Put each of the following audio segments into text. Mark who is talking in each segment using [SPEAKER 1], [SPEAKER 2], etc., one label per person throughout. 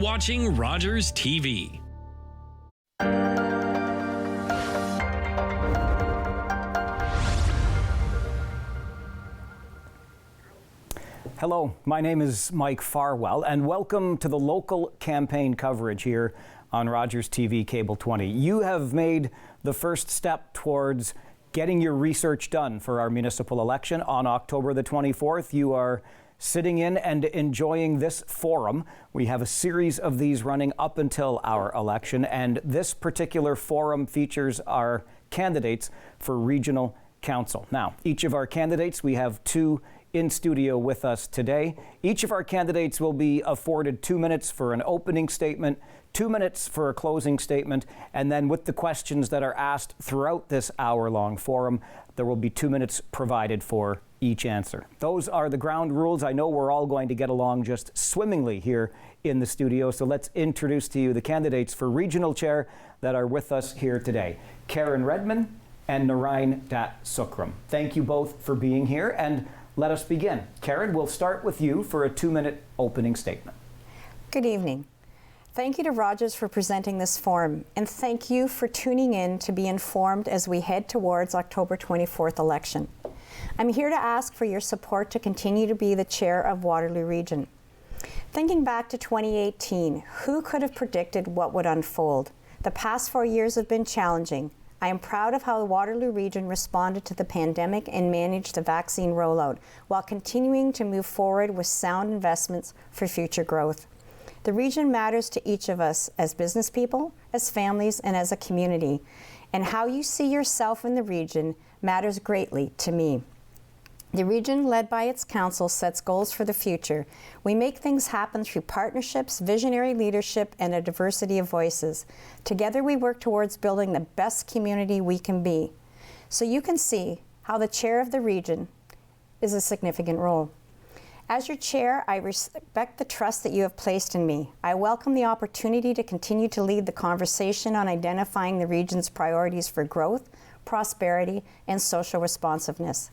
[SPEAKER 1] Watching Rogers TV.
[SPEAKER 2] Hello, my name is Mike Farwell, and welcome to the local campaign coverage here on Rogers TV Cable 20. You have made the first step towards getting your research done for our municipal election on October the 24th. You are sitting in and enjoying this forum. We have a series of these running up until our election, and this particular forum features our candidates for regional council. Now, each of our candidates, we have two in studio with us today. Each of our candidates will be afforded 2 minutes for an opening statement, 2 minutes for a closing statement, and then with the questions that are asked throughout this hour-long forum, there will be 2 minutes provided for each answer. Those are the ground rules. I know we're all going to get along just swimmingly here in the studio, so let's introduce to you the candidates for regional chair that are with us here today. Karen Redman and Narayan Dat Sukram. Thank you both for being here, and let us begin. Karen, we'll start with you for a 2-minute opening statement.
[SPEAKER 3] Good evening. Thank you to Rogers for presenting this forum, and thank you for tuning in to be informed as we head towards October 24th election. I'm here to ask for your support to continue to be the chair of Waterloo Region. Thinking back to 2018, who could have predicted what would unfold? The past 4 years have been challenging. I am proud of how the Waterloo Region responded to the pandemic and managed the vaccine rollout while continuing to move forward with sound investments for future growth. The region matters to each of us as business people, as families, and as a community. And how you see yourself in the region matters greatly to me. The region, led by its council, sets goals for the future. We make things happen through partnerships, visionary leadership, and a diversity of voices. Together we work towards building the best community we can be. So you can see how the chair of the region is a significant role. As your chair, I respect the trust that you have placed in me. I welcome the opportunity to continue to lead the conversation on identifying the region's priorities for growth, prosperity, and social responsiveness.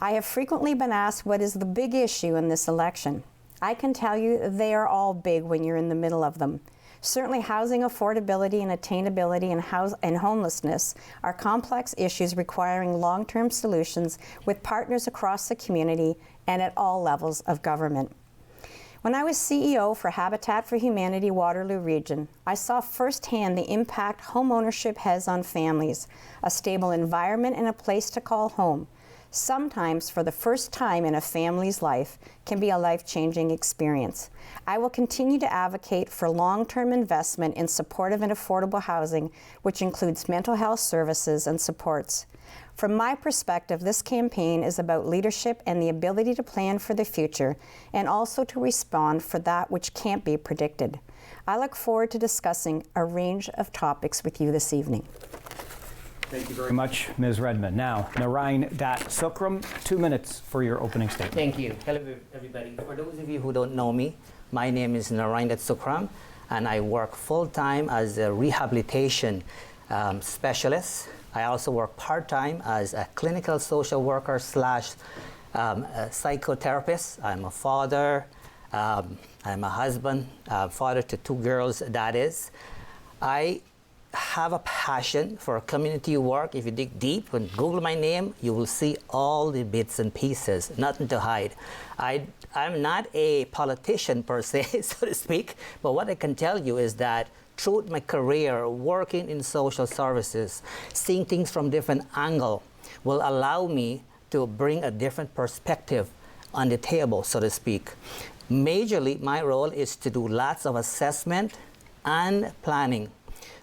[SPEAKER 3] I have frequently been asked what is the big issue in this election. I can tell you they are all big when you're in the middle of them. Certainly housing affordability and attainability and homelessness are complex issues requiring long-term solutions with partners across the community and at all levels of government. When I was CEO for Habitat for Humanity Waterloo Region, I saw firsthand the impact homeownership has on families, a stable environment and a place to call home. Sometimes, for the first time in a family's life, can be a life-changing experience. I will continue to advocate for long-term investment in supportive and affordable housing, which includes mental health services and supports. From my perspective, this campaign is about leadership and the ability to plan for the future, and also to respond for that which can't be predicted. I look forward to discussing a range of topics with you this evening.
[SPEAKER 2] Thank you very much, Ms. Redman. Now, Narayan Dat Sukram, 2 minutes for your opening statement.
[SPEAKER 4] Thank you. Hello, everybody. For those of you who don't know me, my name is Narayan Dat Sukram, and I work full-time as a rehabilitation specialist. I also work part-time as a clinical social worker slash psychotherapist. I'm a father, I'm a husband, father to 2 girls, that is. I have a passion for community work. If you dig deep and Google my name, you will see all the bits and pieces, nothing to hide. I'm not a politician per se, so to speak, but what I can tell you is that throughout my career working in social services, seeing things from different angle will allow me to bring a different perspective on the table, so to speak. Majorly, my role is to do lots of assessment and planning.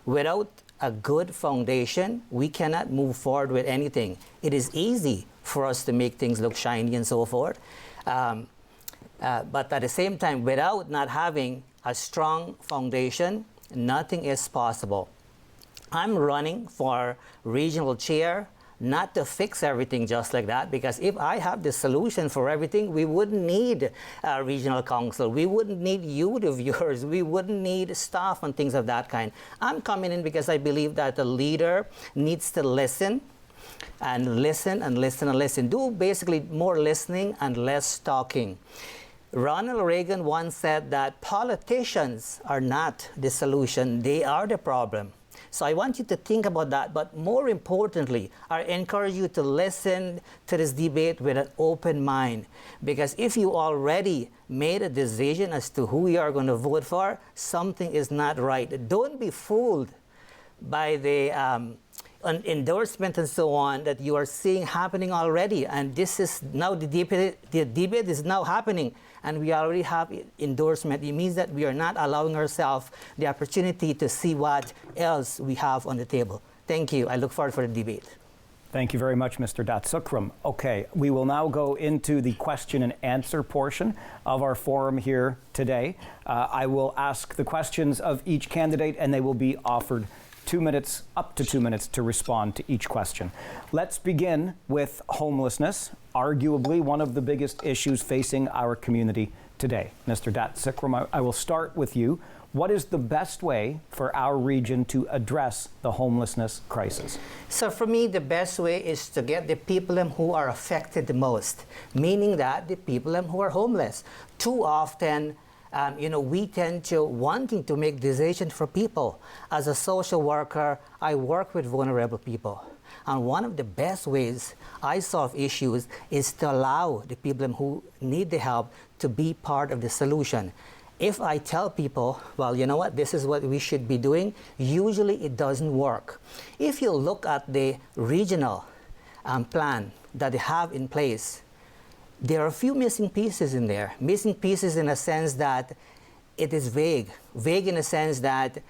[SPEAKER 4] Without a good foundation, we cannot move forward with anything. It is easy for us to make things look shiny and so forth. But at the same time, without not having a strong foundation, nothing is possible. I'm running for regional chair, not to fix everything just like that, because if I have the solution for everything, we wouldn't need a regional council. We wouldn't need you, the viewers. We wouldn't need staff and things of that kind. I'm coming in because I believe that the leader needs to listen and listen and listen and listen. Do basically more listening and less talking. Ronald Reagan once said that politicians are not the solution, they are the problem. So I want you to think about that, but more importantly, I encourage you to listen to this debate with an open mind, because if you already made a decision as to who you are going to vote for, something is not right. Don't be fooled by the endorsement and so on that you are seeing happening already. And this is now the debate is now happening, and we already have endorsement. It means that we are not allowing ourselves the opportunity to see what else we have on the table. Thank you. I look forward for the debate.
[SPEAKER 2] Thank you very much, Mr. Datsukram. Okay, we will now go into the question and answer portion of our forum here today. I will ask the questions of each candidate, and they will be offered 2 minutes, up to 2 minutes, to respond to each question. Let's begin with homelessness, arguably one of the biggest issues facing our community today. Mr. Datsukram, I will start with you. What is the best way for our region to address the homelessness crisis?
[SPEAKER 4] So for me, the best way is to get the people who are affected the most, meaning that the people who are homeless. Too often, we tend to wanting to make decisions for people. As a social worker, I work with vulnerable people. And one of the best ways I solve issues is to allow the people who need the help to be part of the solution. If I tell people, well, you know what, this is what we should be doing, usually it doesn't work. If you look at the regional plan that they have in place, there are a few missing pieces in there. Missing pieces in a sense that it is vague. Vague in a sense that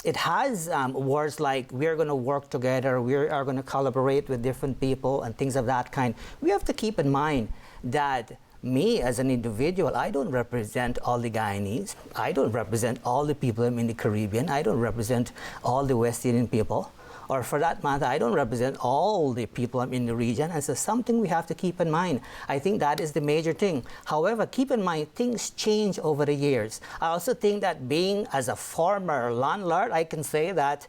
[SPEAKER 4] it has words like we're going to work together, we are going to collaborate with different people and things of that kind. We have to keep in mind that me as an individual, I don't represent all the Guyanese. I don't represent all the people in the Caribbean. I don't represent all the West Indian people. Or for that matter, I don't represent all the people in the region. And so something we have to keep in mind. I think that is the major thing. However, keep in mind, things change over the years. I also think that being as a former landlord, I can say that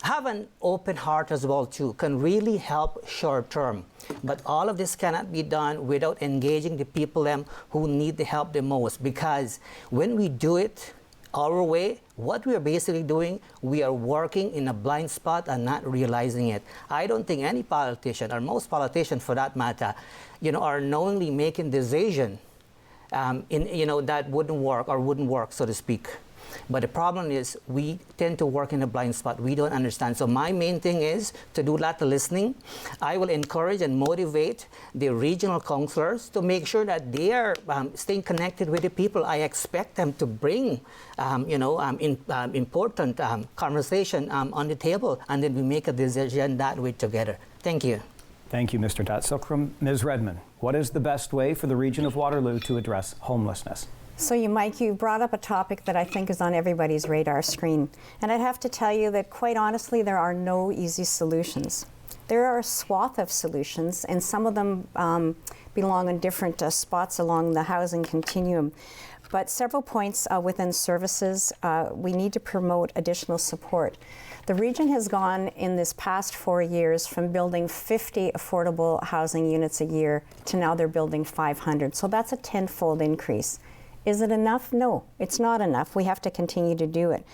[SPEAKER 4] have an open heart as well too, can really help short term. But all of this cannot be done without engaging the people who need the help the most, because when we do it our way, what we are basically doing, we are working in a blind spot and not realizing it. I don't think any politician, or most politicians for that matter, are knowingly making decisions that wouldn't work, so to speak. But the problem is we tend to work in a blind spot. We don't understand. So my main thing is to do a lot of listening. I will encourage and motivate the regional councillors to make sure that they are staying connected with the people. I expect them to bring important conversation on the table, and then we make a decision that way together. Thank you.
[SPEAKER 2] Thank you, Mr. Datsukram. Ms. Redmond, what is the best way for the region of Waterloo to address homelessness?
[SPEAKER 3] So Mike, you brought up a topic that I think is on everybody's radar screen. And I'd have to tell you that, quite honestly, there are no easy solutions. There are a swath of solutions, and some of them belong in different spots along the housing continuum. But several points within services, we need to promote additional support. The region has gone in this past 4 years from building 50 affordable housing units a year to now they're building 500. So that's a 10-fold increase. Is it enough? No, it's not enough. We have to continue to do it.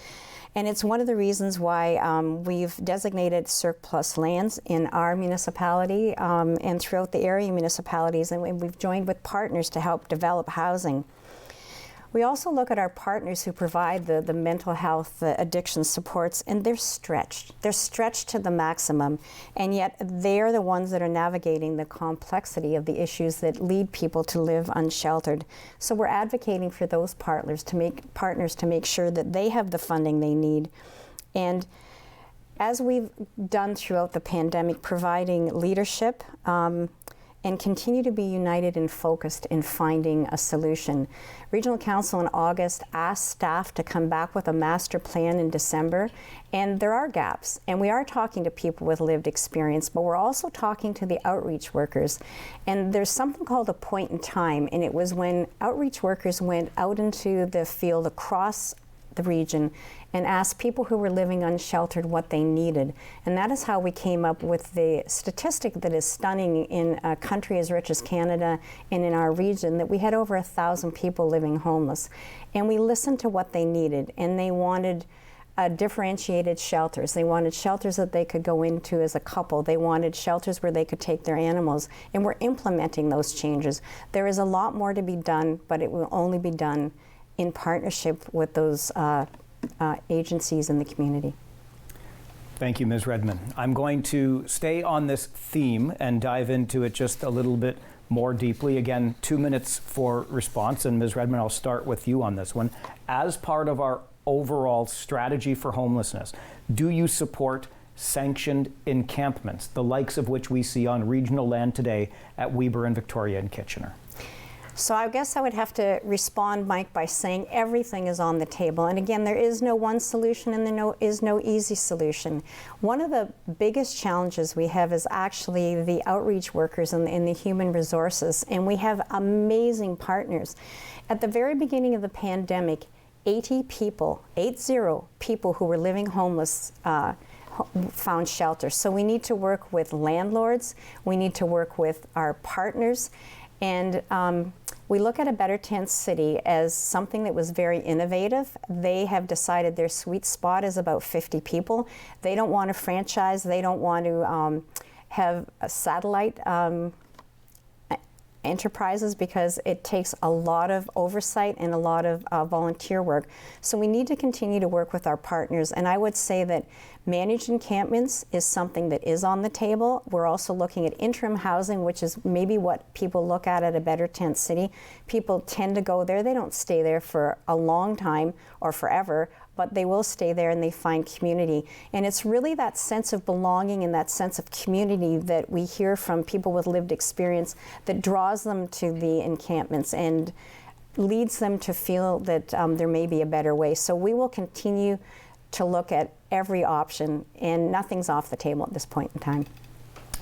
[SPEAKER 3] And it's one of the reasons why we've designated surplus lands in our municipality and throughout the area municipalities, and we've joined with partners to help develop housing. We also look at our partners who provide the mental health, the addiction supports, and they're stretched. They're stretched to the maximum, and yet they're the ones that are navigating the complexity of the issues that lead people to live unsheltered. So we're advocating for those partners to make sure that they have the funding they need. And as we've done throughout the pandemic, providing leadership, and continue to be united and focused in finding a solution. Regional Council in August asked staff to come back with a master plan in December, and there are gaps. And we are talking to people with lived experience, but we're also talking to the outreach workers. And there's something called a point in time, and it was when outreach workers went out into the field across the region and asked people who were living unsheltered what they needed. And that is how we came up with the statistic that is stunning in a country as rich as Canada and in our region, that we had over 1,000 people living homeless. And we listened to what they needed, and they wanted differentiated shelters. They wanted shelters that they could go into as a couple. They wanted shelters where they could take their animals, and we're implementing those changes. There is a lot more to be done, but it will only be done in partnership with those agencies in the community.
[SPEAKER 2] Thank you, Ms. Redmond. I'm going to stay on this theme and dive into it just a little bit more deeply. Again, 2 minutes for response, and Ms. Redmond, I'll start with you on this one. As part of our overall strategy for homelessness, do you support sanctioned encampments, the likes of which we see on regional land today at Weber and Victoria and Kitchener?
[SPEAKER 3] So I guess I would have to respond, Mike, by saying everything is on the table. And again, there is no one solution and there is no easy solution. One of the biggest challenges we have is actually the outreach workers and the human resources. And we have amazing partners. At the very beginning of the pandemic, 80 people who were living homeless found shelter. So we need to work with landlords, we need to work with our partners, and we look at a Better Tent City as something that was very innovative. They have decided their sweet spot is about 50 people. They don't want to franchise, they don't want to have a satellite enterprises, because it takes a lot of oversight and a lot of volunteer work. So we need to continue to work with our partners. And I would say that managed encampments is something that is on the table. We're also looking at interim housing, which is maybe what people look at a Better Tent City. People tend to go there. They don't stay there for a long time or forever, but they will stay there and they find community. And it's really that sense of belonging and that sense of community that we hear from people with lived experience that draws them to the encampments and leads them to feel that there may be a better way. So we will continue to look at every option, and nothing's off the table at this point in time.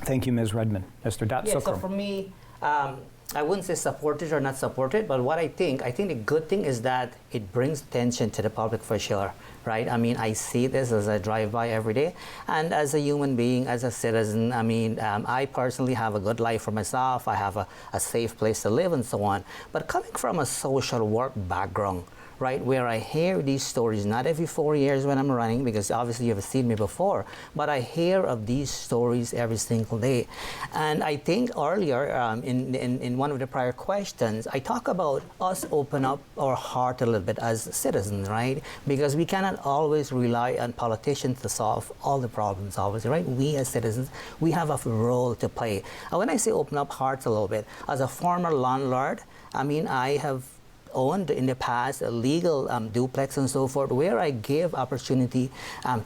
[SPEAKER 2] Thank you, Ms. Redmond. Mr. Datsukro.
[SPEAKER 4] Yeah, so for me, I wouldn't say supported or not supported, but what I think the good thing is that it brings attention to the public for sure, right? I mean, I see this as I drive by every day, and as a human being, as a citizen, I mean, I personally have a good life for myself. I have a safe place to live and so on. But coming from a social work background, right, where I hear these stories, not every 4 years when I'm running, because obviously you've seen me before, but I hear of these stories every single day. And I think earlier, in one of the prior questions, I talk about us open up our heart a little bit as citizens, right? Because we cannot always rely on politicians to solve all the problems, obviously, right? We as citizens, we have a role to play. And when I say open up hearts a little bit, as a former landlord, I mean, I have owned in the past a legal duplex and so forth, where I give opportunity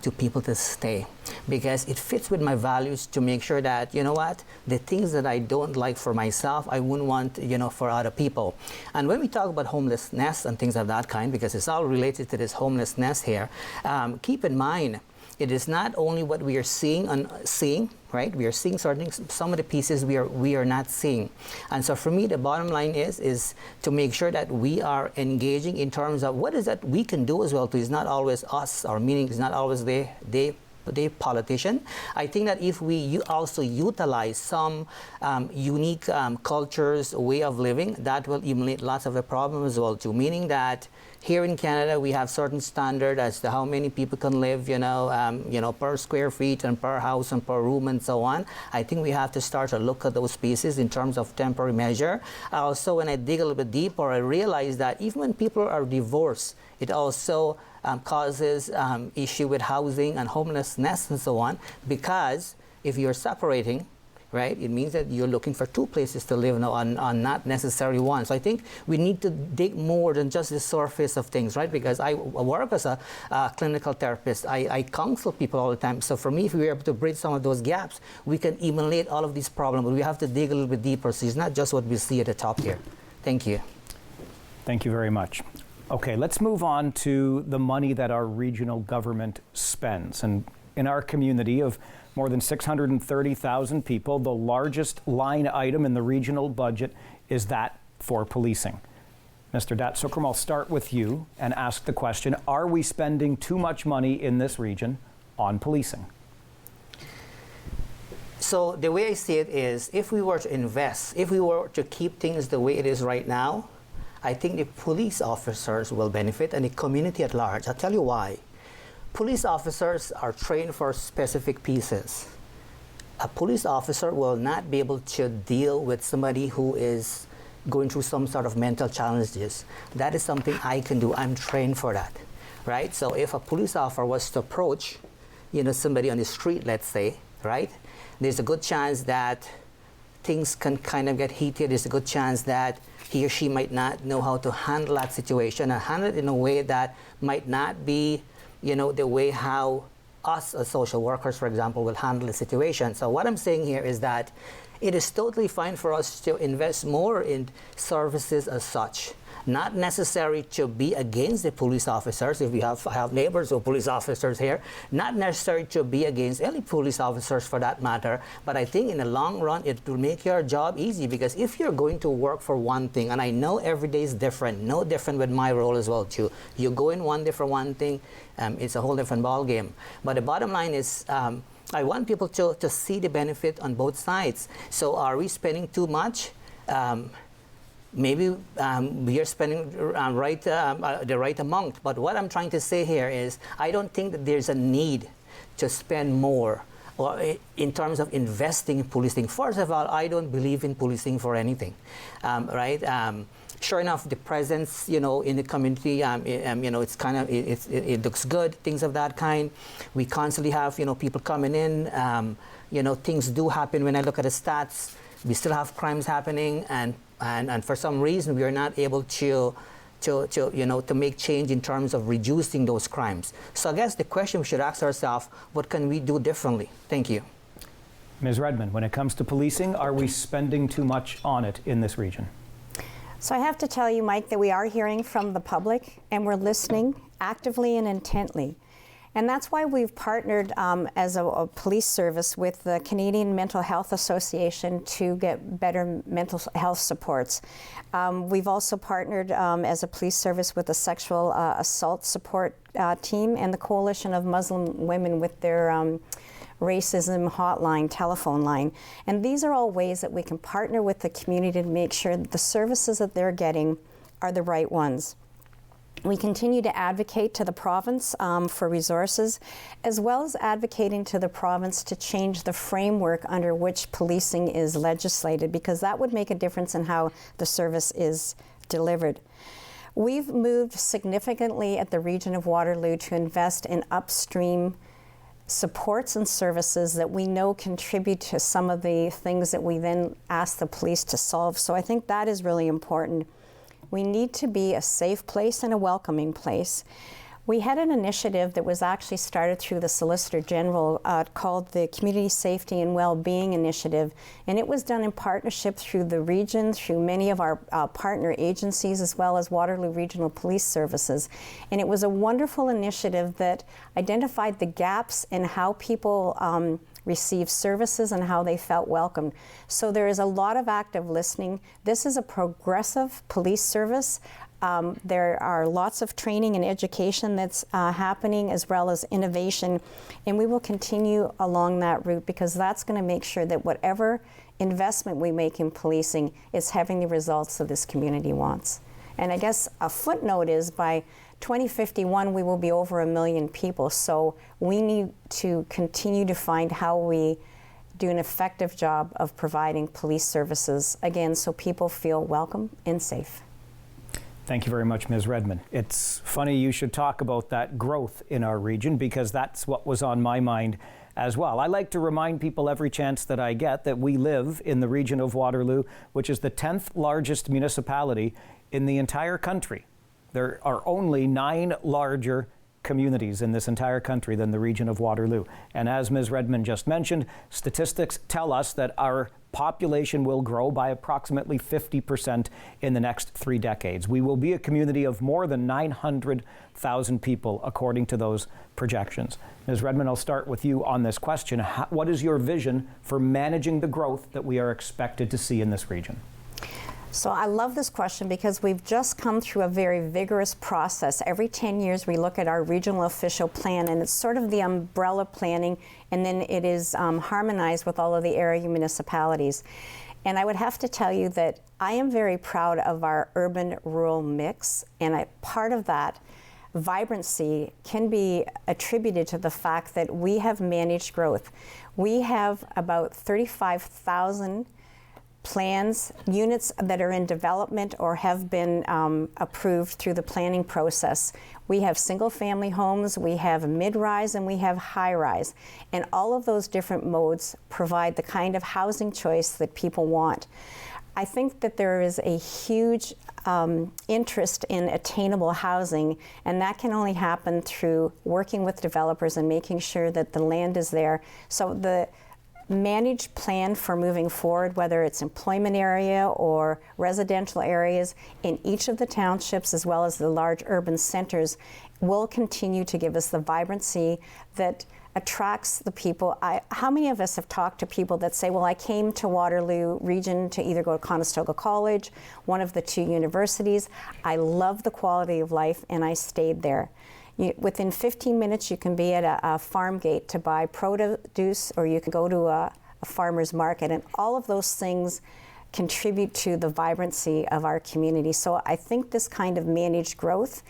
[SPEAKER 4] to people to stay, because it fits with my values to make sure that, you know what, the things that I don't like for myself, I wouldn't want, you know, for other people. And when we talk about homelessness and things of that kind, because it's all related to this homelessness here, keep in mind, it is not only what we are seeing, right? We are seeing certain things, some of the pieces we are not seeing. And so for me, the bottom line is to make sure that we are engaging in terms of what is that we can do as well too. It's not always us, or meaning it's not always the politician. I think that if we also utilize some unique cultures, way of living, that will eliminate lots of the problem as well too. Meaning that here in Canada, we have certain standard as to how many people can live, you know, per square feet and per house and per room and so on. I think we have to start to look at those pieces in terms of temporary measure. Also, when I dig a little bit deeper, I realize that even when people are divorced, it also causes issue with housing and homelessness and so on, because if you're separating, right, it means that you're looking for two places to live now on not necessarily one. So I think we need to dig more than just the surface of things, right? Because I work as a clinical therapist. I counsel people all the time. So for me, if we were able to bridge some of those gaps, we can eliminate all of these problems, but we have to dig a little bit deeper. So it's not just what we see at the top here. Thank you.
[SPEAKER 2] Thank you very much. Okay, let's move on to the money that our regional government spends. And in our community of more than 630,000 people, the largest line item in the regional budget is that for policing. Mr. Datsukram, I'll start with you and ask the question, are we spending too much money in this region on policing?
[SPEAKER 4] So the way I see it is, if we were to invest, if we were to keep things the way it is right now, I think the police officers will benefit and the community at large. I'll tell you why. Police officers are trained for specific pieces. A police officer will not be able to deal with somebody who is going through some sort of mental challenges. That is something I can do. I'm trained for that, right? So if a police officer was to approach, somebody on the street, let's say, right? There's a good chance that things can kind of get heated. There's a good chance that he or she might not know how to handle that situation and handle it in a way that might not be, the way how us as social workers, for example, will handle the situation. So what I'm saying here is that it is totally fine for us to invest more in services as such. Not necessary to be against the police officers, if we have neighbors or police officers here, not necessary to be against any police officers for that matter, but I think in the long run it will make your job easy, because if you're going to work for one thing, and I know every day is different, no different with my role as well too, you go in one day for one thing, it's a whole different ball game. But the bottom line is, I want people to see the benefit on both sides. So are we spending too much? Maybe we are spending the right amount. But what I'm trying to say here is, I don't think that there's a need to spend more or in terms of investing in policing. First of all, I don't believe in policing for anything, right? Sure enough, the presence, in the community, it's kind of, it looks good, things of that kind. We constantly have, people coming in. Things do happen. When I look at the stats, we still have crimes happening, and for some reason we are not able to make change in terms of reducing those crimes. So I guess the question we should ask ourselves, what can we do differently? Thank you.
[SPEAKER 2] Ms. Redmond, when it comes to policing, are we spending too much on it in this region?
[SPEAKER 3] So I have to tell you, Mike, that we are hearing from the public and we're listening actively and intently. And that's why we've partnered as a police service with the Canadian Mental Health Association to get better mental health supports. We've also partnered as a police service with the sexual assault support team and the Coalition of Muslim Women with their racism hotline, telephone line. And these are all ways that we can partner with the community to make sure that the services that they're getting are the right ones. We continue to advocate to the province for resources, as well as advocating to the province to change the framework under which policing is legislated, because that would make a difference in how the service is delivered. We've moved significantly at the Region of Waterloo to invest in upstream supports and services that we know contribute to some of the things that we then ask the police to solve. So I think that is really important. We need to be a safe place and a welcoming place. We had an initiative that was actually started through the Solicitor General called the Community Safety and Wellbeing Initiative, and it was done in partnership through the region, through many of our partner agencies, as well as Waterloo Regional Police Services. And it was a wonderful initiative that identified the gaps in how people receive services and how they felt welcomed. So there is a lot of active listening. This is a progressive police service. There are lots of training and education that's happening, as well as innovation, and we will continue along that route, because that's going to make sure that whatever investment we make in policing is having the results that this community wants. And I guess a footnote is, by 2051 we will be over 1 million people, so we need to continue to find how we do an effective job of providing police services, again, so people feel welcome and safe.
[SPEAKER 2] Thank you very much, Ms. Redmond. It's funny you should talk about that growth in our region, because that's what was on my mind as well. I like to remind people every chance that I get that we live in the Region of Waterloo, which is the 10th largest municipality in the entire country. There are only 9 larger communities in this entire country than the Region of Waterloo. And as Ms. Redmond just mentioned, statistics tell us that our population will grow by approximately 50% in the next 3 decades. We will be a community of more than 900,000 people, according to those projections. Ms. Redmond, I'll start with you on this question. What is your vision for managing the growth that we are expected to see in this region?
[SPEAKER 3] So I love this question because we've just come through a very vigorous process. Every 10 years we look at our regional official plan, and it's sort of the umbrella planning, and then it is harmonized with all of the area municipalities. And I would have to tell you that I am very proud of our urban-rural mix, and part of that vibrancy can be attributed to the fact that we have managed growth. We have about 35,000 plans, units that are in development or have been approved through the planning process. We have single-family homes, we have mid-rise, and we have high-rise. And all of those different modes provide the kind of housing choice that people want. I think that there is a huge interest in attainable housing, and that can only happen through working with developers and making sure that the land is there. So the managed plan for moving forward, whether it's employment area or residential areas in each of the townships as well as the large urban centers, will continue to give us the vibrancy that attracts the people. How many of us have talked to people that say, well, I came to Waterloo Region to either go to Conestoga College, one of the two universities. I love the quality of life and I stayed there. Within 15 minutes, you can be at a farm gate to buy produce, or you can go to a farmer's market, and all of those things contribute to the vibrancy of our community. So I think this kind of managed growth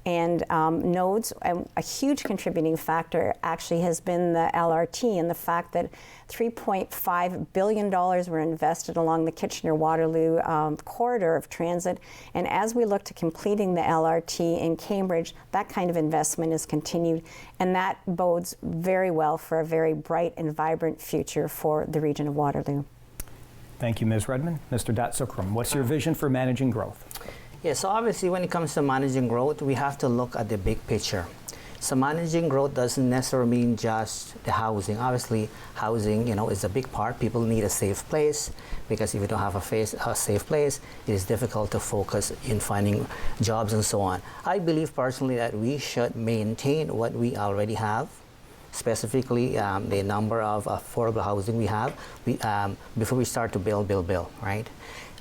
[SPEAKER 3] and nodes, a huge contributing factor actually has been the LRT, and the fact that $3.5 billion were invested along the Kitchener-Waterloo corridor of transit. And as we look to completing the LRT in Cambridge, that kind of investment is continued, and that bodes very well for a very bright and vibrant future for the region of Waterloo.
[SPEAKER 2] Thank you, Ms. Redmond. Mr. Datsukram, what's your vision for managing growth?
[SPEAKER 4] Yeah, so obviously when it comes to managing growth, we have to look at the big picture. So managing growth doesn't necessarily mean just the housing. Obviously, housing, is a big part. People need a safe place, because if you don't have a safe place, it is difficult to focus in finding jobs and so on. I believe personally that we should maintain what we already have, specifically the number of affordable housing we have before we start to build, right?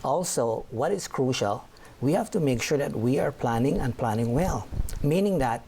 [SPEAKER 4] Also, what is crucial, we have to make sure that we are planning and planning well, meaning that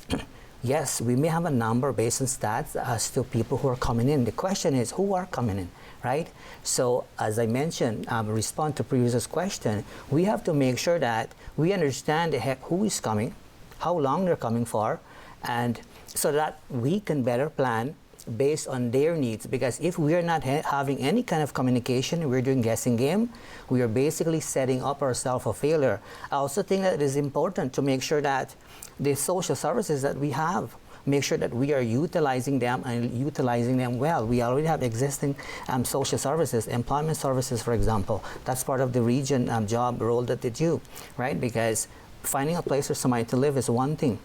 [SPEAKER 4] yes, we may have a number based on stats as to people who are coming in. The question is, who are coming in, right? So as I mentioned, respond to previous question, we have to make sure that we understand who is coming, how long they're coming for, and so that we can better plan based on their needs. Because if we are not having any kind of communication, we're doing guessing game, we are basically setting up ourselves for failure. I also think that it is important to make sure that the social services that we have, make sure that we are utilizing them and utilizing them well. We already have existing social services, employment services, for example. That's part of the region job role that they do, right? Because finding a place for somebody to live is one thing,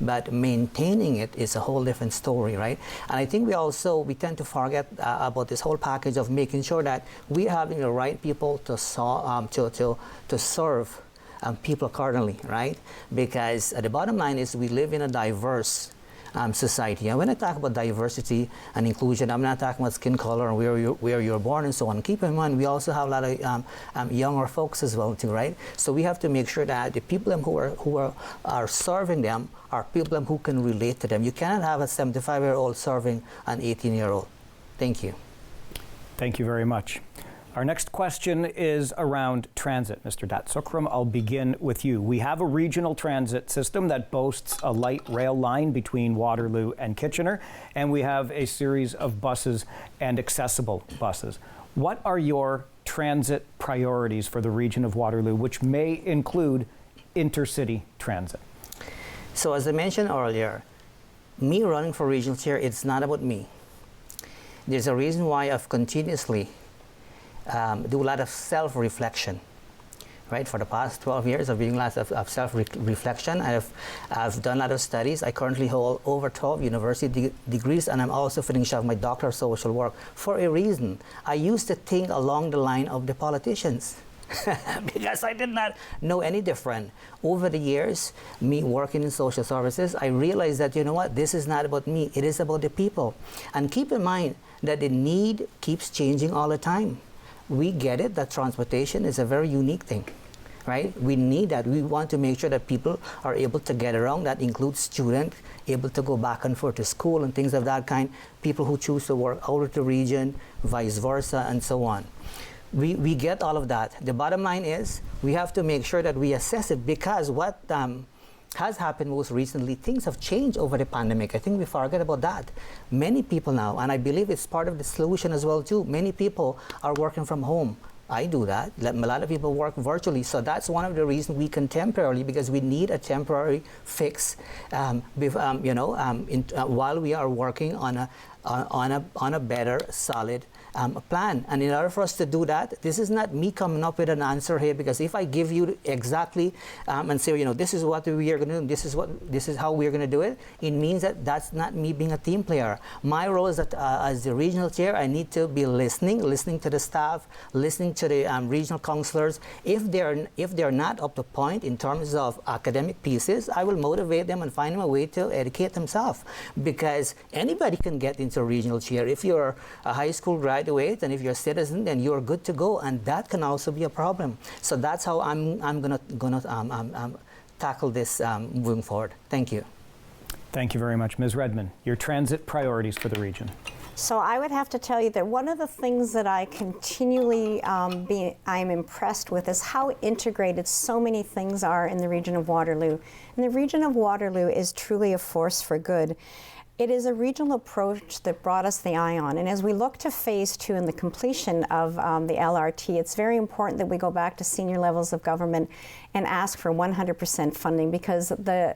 [SPEAKER 4] but maintaining it is a whole different story, right? And I think we tend to forget about this whole package of making sure that we are having the right people to serve people accordingly, right? Because the bottom line is we live in a diverse society. And when I talk about diversity and inclusion, I'm not talking about skin color or where you're born and so on. Keep in mind, we also have a lot of younger folks as well too, right? So we have to make sure that the people who are serving them are people who can relate to them. You cannot have a 75-year-old serving an 18-year-old. Thank you.
[SPEAKER 2] Thank you very much. Our next question is around transit. Mr. Datsukram, I'll begin with you. We have a regional transit system that boasts a light rail line between Waterloo and Kitchener, and we have a series of buses and accessible buses. What are your transit priorities for the region of Waterloo, which may include intercity transit?
[SPEAKER 4] So as I mentioned earlier, me running for regional chair, it's not about me. There's a reason why I've continuously do a lot of self-reflection, right? For the past 12 years, I've been doing lots of self-reflection. I've done a lot of studies. I currently hold over 12 university degrees, and I'm also finishing up my doctor of social work for a reason. I used to think along the line of the politicians because I did not know any different. Over the years, me working in social services, I realized that, you know what, this is not about me, it is about the people. And keep in mind that the need keeps changing all the time. We get it that transportation is a very unique thing, right? We need that. We want to make sure that people are able to get around. That includes students able to go back and forth to school and things of that kind, people who choose to work out of the region, vice versa, and so on. We get all of that. The bottom line is we have to make sure that we assess it, because what has happened most recently, things have changed over the pandemic. I think we forget about that. Many people now, and I believe it's part of the solution as well too, many people are working from home. I do that. A lot of people work virtually, so that's one of the reasons we can temporarily, because we need a temporary fix, while we are working on a better, solid plan. And in order for us to do that, this is not me coming up with an answer here, because if I give you exactly and say, this is what we are going to do, this is how we are going to do it, it means that that's not me being a team player. My role is that as the regional chair, I need to be listening to the staff, listening to the regional counselors. If they're not up to point in terms of academic pieces, I will motivate them and find them a way to educate themselves, because anybody can get into a regional chair. If you're a high school graduate, and if you're a citizen, then you're good to go, and that can also be a problem. So that's how I'm gonna tackle this moving forward. Thank you.
[SPEAKER 2] Thank you very much. Ms. Redmond, your transit priorities for the region.
[SPEAKER 3] So I would have to tell you that one of the things that I continually I'm impressed with is how integrated so many things are in the region of Waterloo. And the region of Waterloo is truly a force for good. It is a regional approach that brought us the ION. And as we look to phase 2 and the completion of the LRT, it's very important that we go back to senior levels of government and ask for 100% funding, because the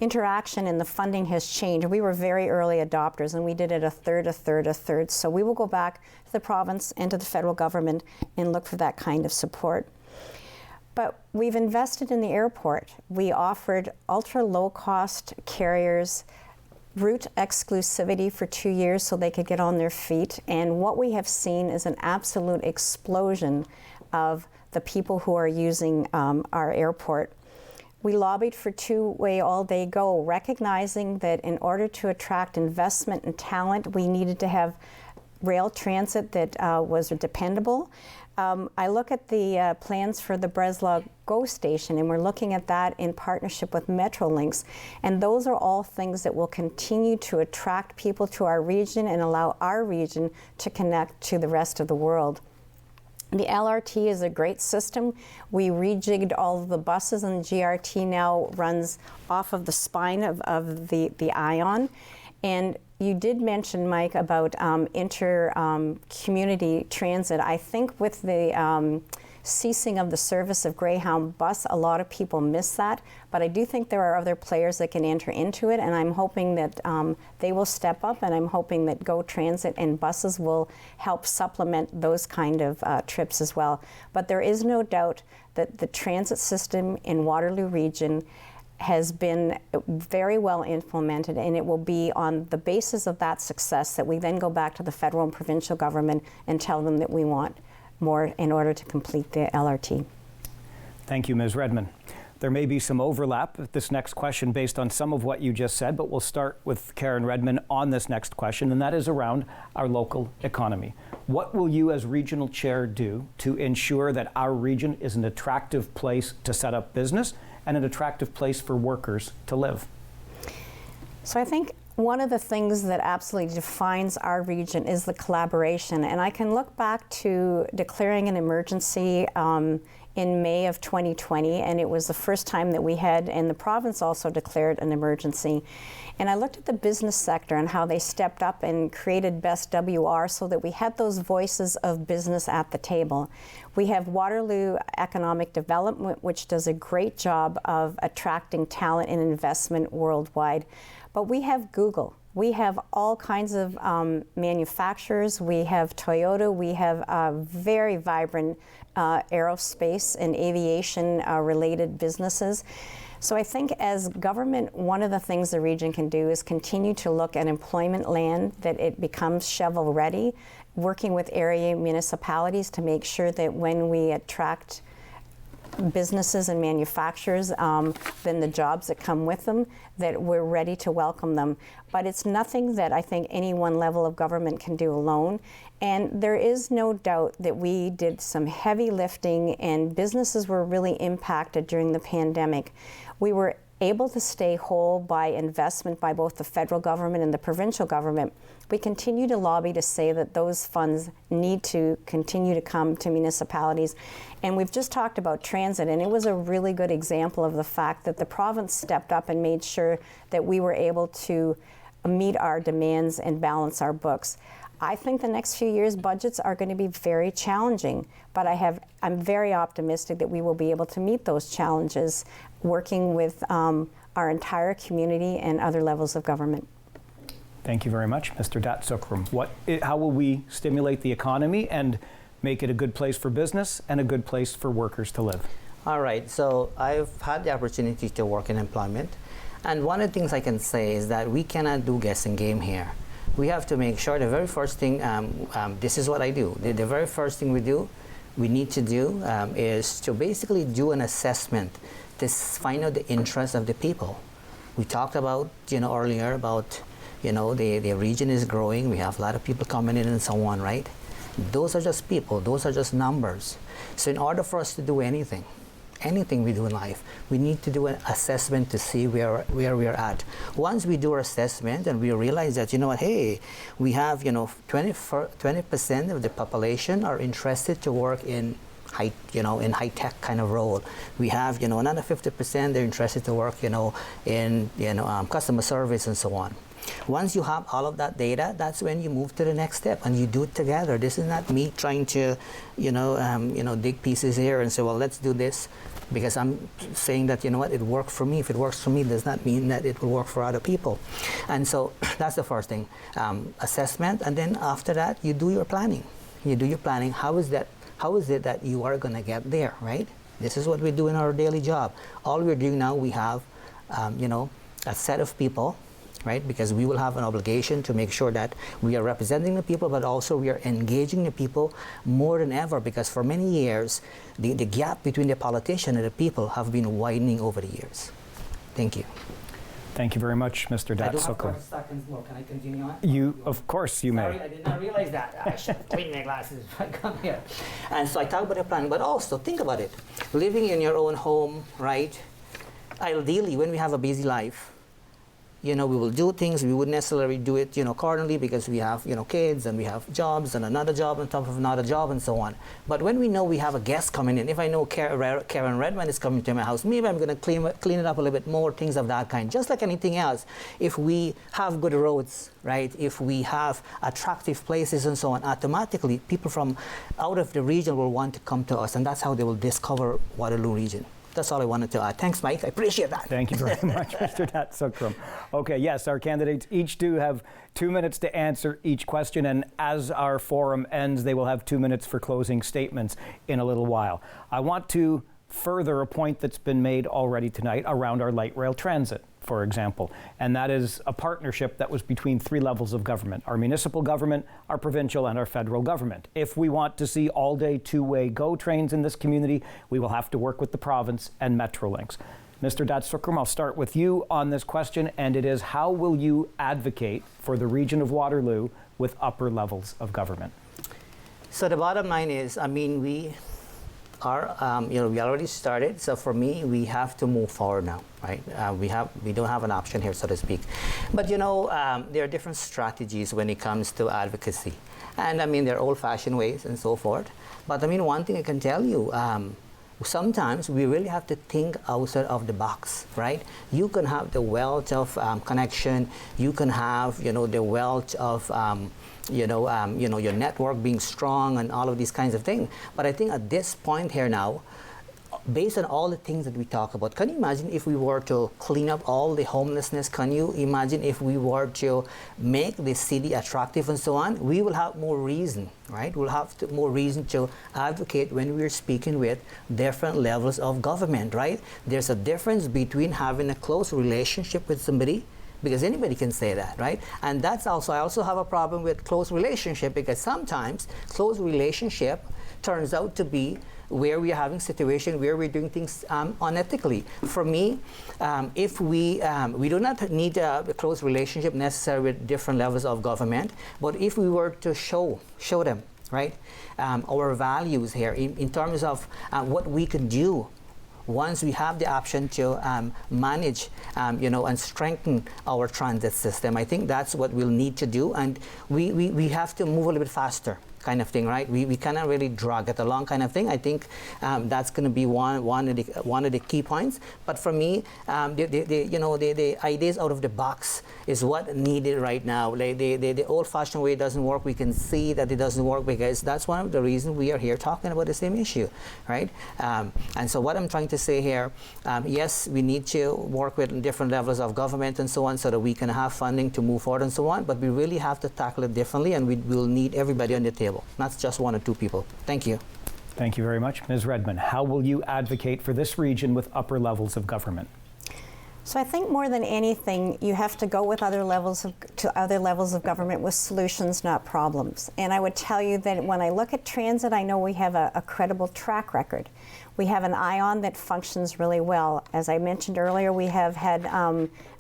[SPEAKER 3] interaction and the funding has changed. We were very early adopters, and we did it a third. So we will go back to the province and to the federal government and look for that kind of support. But we've invested in the airport. We offered ultra low-cost carriers route exclusivity for 2 years so they could get on their feet. And what we have seen is an absolute explosion of the people who are using our airport. We lobbied for two-way all-day go, recognizing that in order to attract investment and talent, we needed to have rail transit that was dependable. I look at the plans for the Breslau GO station, and we're looking at that in partnership with Metrolinx. And those are all things that will continue to attract people to our region and allow our region to connect to the rest of the world. The LRT is a great system. We rejigged all of the buses, and the GRT now runs off of the spine of the ION. And you did mention, Mike, about inter-community transit. I think with the ceasing of the service of Greyhound bus, a lot of people miss that. But I do think there are other players that can enter into it, and I'm hoping that they will step up, and I'm hoping that GO Transit and buses will help supplement those kind of trips as well. But there is no doubt that the transit system in Waterloo Region has been very well implemented, and it will be on the basis of that success that we then go back to the federal and provincial government and tell them that we want more in order to complete the LRT.
[SPEAKER 2] Thank you, Ms. Redmond. There may be some overlap with this next question based on some of what you just said, but we'll start with Karen Redmond on this next question, and that is around our local economy. What will you as regional chair do to ensure that our region is an attractive place to set up business and an attractive place for workers to live?
[SPEAKER 3] So I think one of the things that absolutely defines our region is the collaboration. And I can look back to declaring an emergency in May of 2020, and it was the first time that we had, and the province also declared an emergency. And I looked at the business sector and how they stepped up and created Best WR so that we had those voices of business at the table. We have Waterloo Economic Development, which does a great job of attracting talent and investment worldwide. But we have Google. We have all kinds of manufacturers. We have Toyota. We have very vibrant aerospace and aviation related businesses. So I think as government, one of the things the region can do is continue to look at employment land, that it becomes shovel ready, working with area municipalities to make sure that when we attract businesses and manufacturers, then the jobs that come with them, that we're ready to welcome them. But it's nothing that I think any one level of government can do alone. And there is no doubt that we did some heavy lifting, and businesses were really impacted during the pandemic. We were able to stay whole by investment by both the federal government and the provincial government. We continue to lobby to say that those funds need to continue to come to municipalities. And we've just talked about transit, and it was a really good example of the fact that the province stepped up and made sure that we were able to meet our demands and balance our books. I think the next few years' budgets are going to be very challenging, but I'm very optimistic that we will be able to meet those challenges, working with our entire community and other levels of government.
[SPEAKER 2] Thank you very much, Mr. Datsukram. How will we stimulate the economy and make it a good place for business and a good place for workers to live?
[SPEAKER 4] All right, so I've had the opportunity to work in employment, and one of the things I can say is that we cannot do guessing game here. We have to make sure the very first thing, this is what I do, the very first thing we need to do is to basically do an assessment to find out the interests of the people. We talked about, earlier about, the region is growing, we have a lot of people coming in and so on, right? Those are just people, those are just numbers. So in order for us to do anything we do in life, we need to do an assessment to see where we are at. Once we do our assessment and we realize that, hey, we have, 20% of the population are interested to work in high-tech kind of role. We have, another 50% they're interested to work, in, customer service and so on. Once you have all of that data, that's when you move to the next step and you do it together. This is not me trying to, dig pieces here and say, well, let's do this because I'm saying that, it worked for me. If it works for me, does not mean that it will work for other people. And so that's the first thing, assessment. And then after that, you do your planning. You do your planning. How is it that you are going to get there, right? This is what we do in our daily job. All we're doing now, we have, a set of people, right? Because we will have an obligation to make sure that we are representing the people, but also we are engaging the people more than ever, because for many years, the gap between the politician and the people have been widening over the years. Thank you.
[SPEAKER 2] Thank you very much, Mr. Datsukram.
[SPEAKER 4] I do have 40 seconds more. Can I continue on?
[SPEAKER 2] Of course you may.
[SPEAKER 4] Sorry, I did not realize that. I should have cleaned my glasses before I come here. And so I talk about the plan, but also think about it. Living in your own home, right? Ideally, when we have a busy life, we will do things. We wouldn't necessarily do it, currently because we have, kids and we have jobs and another job on top of another job and so on. But when we know we have a guest coming in, if I know Karen Redmond is coming to my house, maybe I'm going to clean it up a little bit more, things of that kind. Just like anything else, if we have good roads, right? If we have attractive places and so on, automatically people from out of the region will want to come to us, and that's how they will discover Waterloo region. That's all I wanted to add. Thanks, Mike. I appreciate that.
[SPEAKER 2] Thank you very much, Mr. Datsukram. Okay, yes, our candidates each do have 2 minutes to answer each question, and as our forum ends, they will have 2 minutes for closing statements in a little while. I want to further a point that's been made already tonight around our light rail transit, for example, and that is a partnership that was between 3 levels of government: our municipal government, our provincial, and our federal government. If we want to see all-day two-way GO trains in this community, we will have to work with the province and Metrolinx. Mr. Datsukram, I'll start with you on this question, and it is, how will you advocate for the region of Waterloo with upper levels of government?
[SPEAKER 4] So the bottom line is, we are, we already started. So for me, we have to move forward now, right? We don't have an option here, so to speak. But there are different strategies when it comes to advocacy, and there are old-fashioned ways and so forth. But one thing I can tell you, sometimes we really have to think outside of the box, right? You can have the wealth of connection. You can have, the wealth of your network being strong and all of these kinds of things. But I think at this point here now, based on all the things that we talk about, can you imagine if we were to clean up all the homelessness? Can you imagine if we were to make the city attractive and so on? We will have more reason, right? We'll have more reason to advocate when we're speaking with different levels of government, right? There's a difference between having a close relationship with somebody, because anybody can say that, right? And that's also, I also have a problem with close relationship, because sometimes close relationship turns out to be where we're having situation where we're doing things unethically. For me, if we do not need a close relationship necessarily with different levels of government, but if we were to show them, right, our values here in terms of what we can do once we have the option to manage, and strengthen our transit system. I think that's what we'll need to do, and we have to move a little bit faster, kind of thing, right? We cannot really drag it along, kind of thing. I think that's going to be one of the key points. But for me, the ideas out of the box is what needed right now. Like the old-fashioned way doesn't work. We can see that it doesn't work because that's one of the reasons we are here talking about the same issue, right? And so what I'm trying to say here, yes, we need to work with different levels of government and so on, so that we can have funding to move forward and so on. But we really have to tackle it differently, and we will need everybody on the table. Not just one or two people. Thank you.
[SPEAKER 2] Thank you very much. Ms. Redmond, how will you advocate for this region with upper levels of government?
[SPEAKER 3] So I think more than anything, you have to go with other levels of government with solutions, not problems. And I would tell you that when I look at transit, I know we have a credible track record. We have an ION that functions really well. As I mentioned earlier, we have had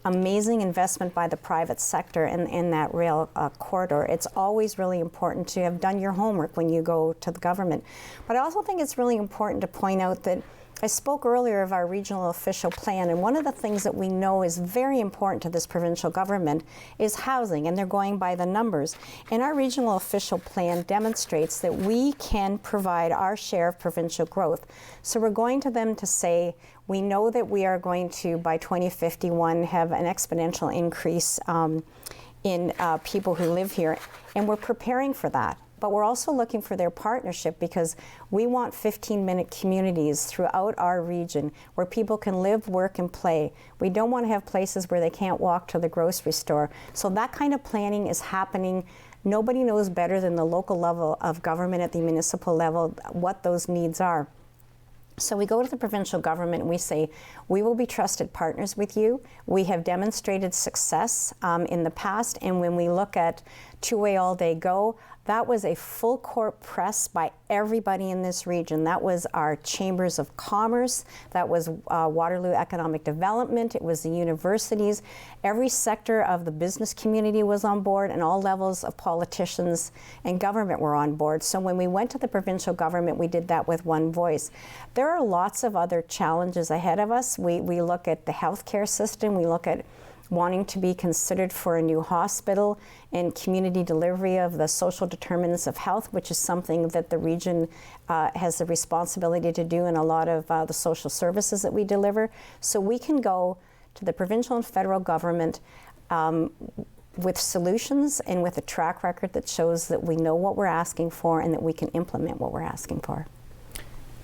[SPEAKER 3] amazing investment by the private sector in that rail corridor. It's always really important to have done your homework when you go to the government. But I also think it's really important to point out that I spoke earlier of our regional official plan, and one of the things that we know is very important to this provincial government is housing, and they're going by the numbers. And our regional official plan demonstrates that we can provide our share of provincial growth. So we're going to them to say, we know that we are going to, by 2051, have an exponential increase in people who live here, and we're preparing for that. But we're also looking for their partnership, because we want 15-minute communities throughout our region where people can live, work, and play. We don't want to have places where they can't walk to the grocery store. So that kind of planning is happening. Nobody knows better than the local level of government at the municipal level what those needs are. So we go to the provincial government and we say, we will be trusted partners with you. We have demonstrated success in the past, and when we look at two-way all-day go, that was a full court press by everybody in this region. That was our chambers of commerce, that was Waterloo Economic Development, it was the universities. Every sector of the business community was on board, and all levels of politicians and government were on board. So when we went to the provincial government, we did that with one voice. There are lots of other challenges ahead of us. We look at the healthcare system, we look at wanting to be considered for a new hospital and community delivery of the social determinants of health, which is something that the region has the responsibility to do in a lot of the social services that we deliver. So we can go to the provincial and federal government with solutions and with a track record that shows that we know what we're asking for and that we can implement what we're asking for.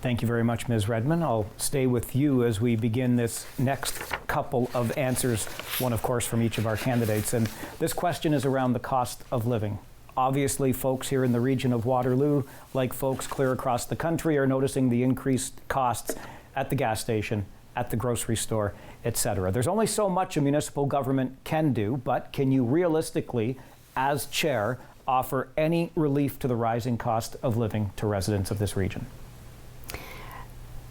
[SPEAKER 2] Thank you very much, Ms. Redmond. I'll stay with you as we begin this next couple of answers, one, of course, from each of our candidates. And this question is around the cost of living. Obviously, folks here in the region of Waterloo, like folks clear across the country, are noticing the increased costs at the gas station, at the grocery store, etc. There's only so much a municipal government can do, but can you realistically, as chair, offer any relief to the rising cost of living to residents of this region?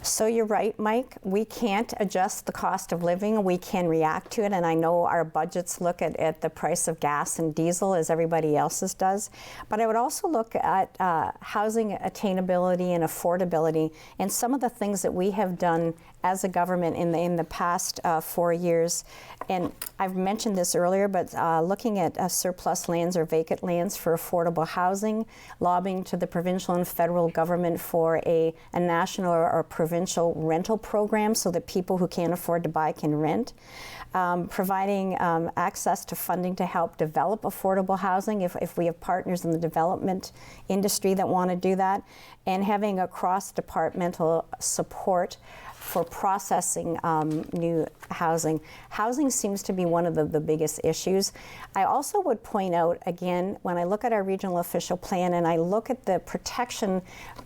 [SPEAKER 3] So you're right, Mike. We can't adjust the cost of living. We can react to it, and I know our budgets look at the price of gas and diesel as everybody else's does. But I would also look at housing attainability and affordability, and some of the things that we have done as a government in the past 4 years. And I've mentioned this earlier, but looking at surplus lands or vacant lands for affordable housing, lobbying to the provincial and federal government for a national or provincial rental program so that people who can't afford to buy can rent. Providing access to funding to help develop affordable housing if we have partners in the development industry that want to do that, and having a cross-departmental support for processing new housing. Housing seems to be one of the biggest issues. I also would point out, again, when I look at our regional official plan and I look at the protection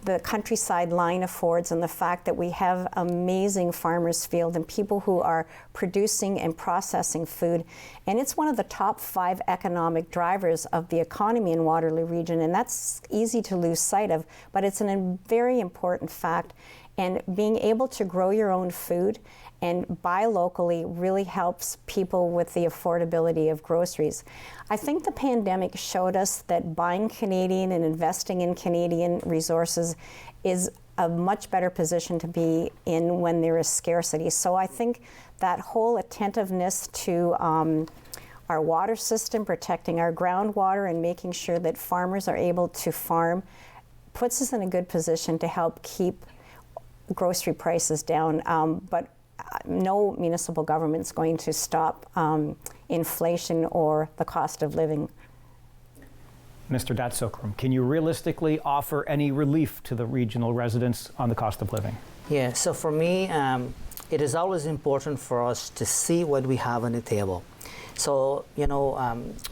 [SPEAKER 3] the countryside line affords and the fact that we have amazing farmers field and people who are producing and processing food, and it's one of the top 5 economic drivers of the economy in Waterloo region, and that's easy to lose sight of, but it's a very important fact. And being able to grow your own food and buy locally really helps people with the affordability of groceries. I think the pandemic showed us that buying Canadian and investing in Canadian resources is a much better position to be in when there is scarcity. So I think that whole attentiveness to our water system, protecting our groundwater and making sure that farmers are able to farm puts us in a good position to help keep grocery prices down, but no municipal government's going to stop inflation or the cost of living.
[SPEAKER 2] Mr. Datsukram, can you realistically offer any relief to the regional residents on the cost of living?
[SPEAKER 4] Yeah, so for me, it is always important for us to see what we have on the table. So,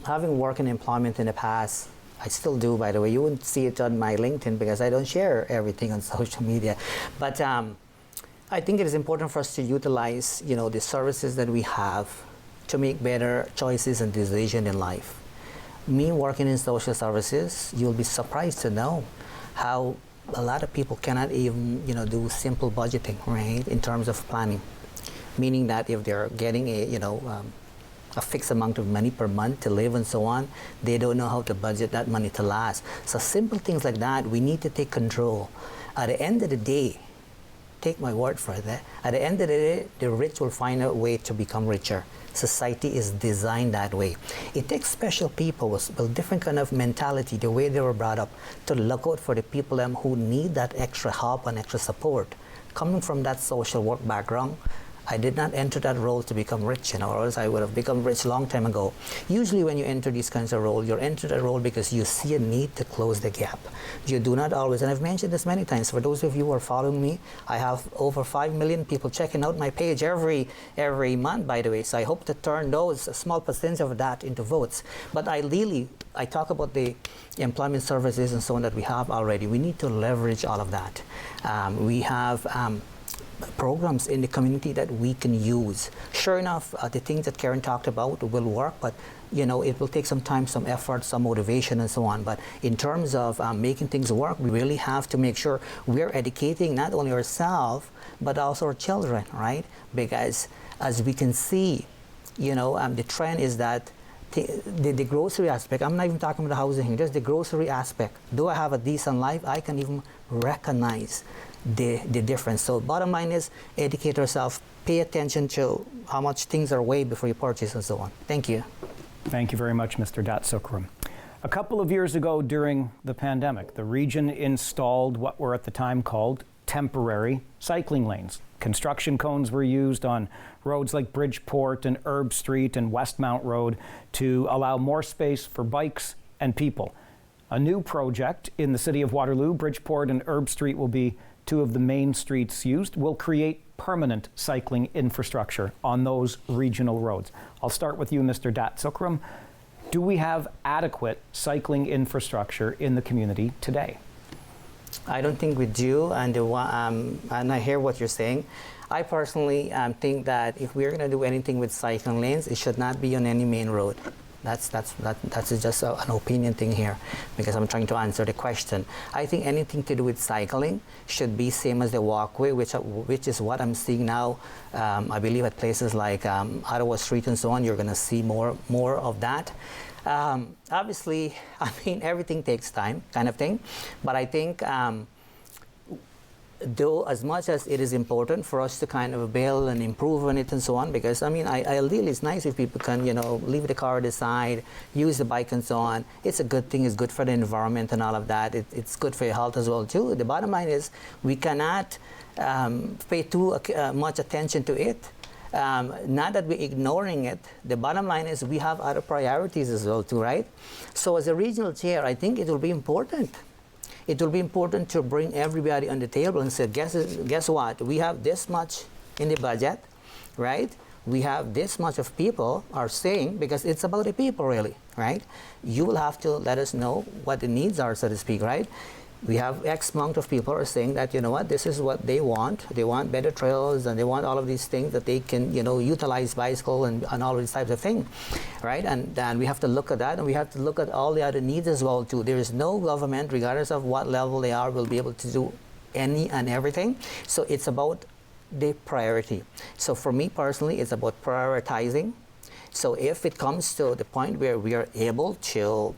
[SPEAKER 4] having worked in employment in the past, I still do, by the way. You wouldn't see it on my LinkedIn because I don't share everything on social media. But I think it is important for us to utilize, the services that we have to make better choices and decisions in life. Me working in social services, you'll be surprised to know how a lot of people cannot even, do simple budgeting, right, in terms of planning. Meaning that if they're getting a fixed amount of money per month to live and so on, they don't know how to budget that money to last. So simple things like that, we need to take control. At the end of the day, take my word for that, at the end of the day, the rich will find a way to become richer. Society is designed that way. It takes special people with different kind of mentality, the way they were brought up, to look out for the people who need that extra help and extra support. Coming from that social work background, I did not enter that role to become rich, or else I would have become rich long time ago. Usually when you enter these kinds of roles, you're entered a role because you see a need to close the gap. You do not always, and I've mentioned this many times, for those of you who are following me, I have over 5 million people checking out my page every month, by the way, so I hope to turn those, a small percentage of that, into votes. But I talk about the employment services and so on that we have already. We need to leverage all of that. We have programs in the community that we can use. Sure enough, the things that Karen talked about will work, but it will take some time, some effort, some motivation and so on. But in terms of making things work, we really have to make sure we're educating not only ourselves, but also our children, right? Because as we can see, the trend is that the grocery aspect, I'm not even talking about the housing, just the grocery aspect. Do I have a decent life? I can even recognize the difference. So bottom line is educate yourself, pay attention to how much things are weighed before you purchase and so on. Thank you.
[SPEAKER 2] Thank you very much, Mr. Datsukram. A couple of years ago during the pandemic, the region installed what were at the time called temporary cycling lanes. Construction cones were used on roads like Bridgeport and Herb Street and Westmount Road to allow more space for bikes and people. A new project in the city of Waterloo, Bridgeport and Herb Street will be 2 of the main streets used, will create permanent cycling infrastructure on those regional roads. I'll start with you, Mr. Datsukram. Do we have adequate cycling infrastructure in the community today?
[SPEAKER 4] I don't think we do, and I hear what you're saying. I personally think that if we're going to do anything with cycling lanes, it should not be on any main road. That's just an opinion thing here, because I'm trying to answer the question. I think anything to do with cycling should be same as the walkway, which is what I'm seeing now. I believe at places like Ottawa Street and so on, you're going to see more of that. Obviously, everything takes time, kind of thing. But I think, though, as much as it is important for us to kind of build and improve on it and so on, because ideally it's nice if people can, leave the car at the side, use the bike and so on. It's a good thing. It's good for the environment and all of that. It's good for your health as well too. The bottom line is we cannot pay too much attention to it. Not that we're ignoring it. The bottom line is we have other priorities as well too, right? So as a regional chair, I think it will be important it will be important to bring everybody on the table and say, guess what? We have this much in the budget, right? We have this much of people are saying, because it's about the people really, right? You will have to let us know what the needs are, so to speak, right? We have X amount of people are saying that, you know what, this is what they want. They want better trails, and they want all of these things that they can, you know, utilize bicycle and all of these types of things, right? And then we have to look at that, and we have to look at all the other needs as well too. There is no government, regardless of what level they are, will be able to do any and everything. So it's about the priority. So for me personally, it's about prioritizing. So if it comes to the point where we are able to,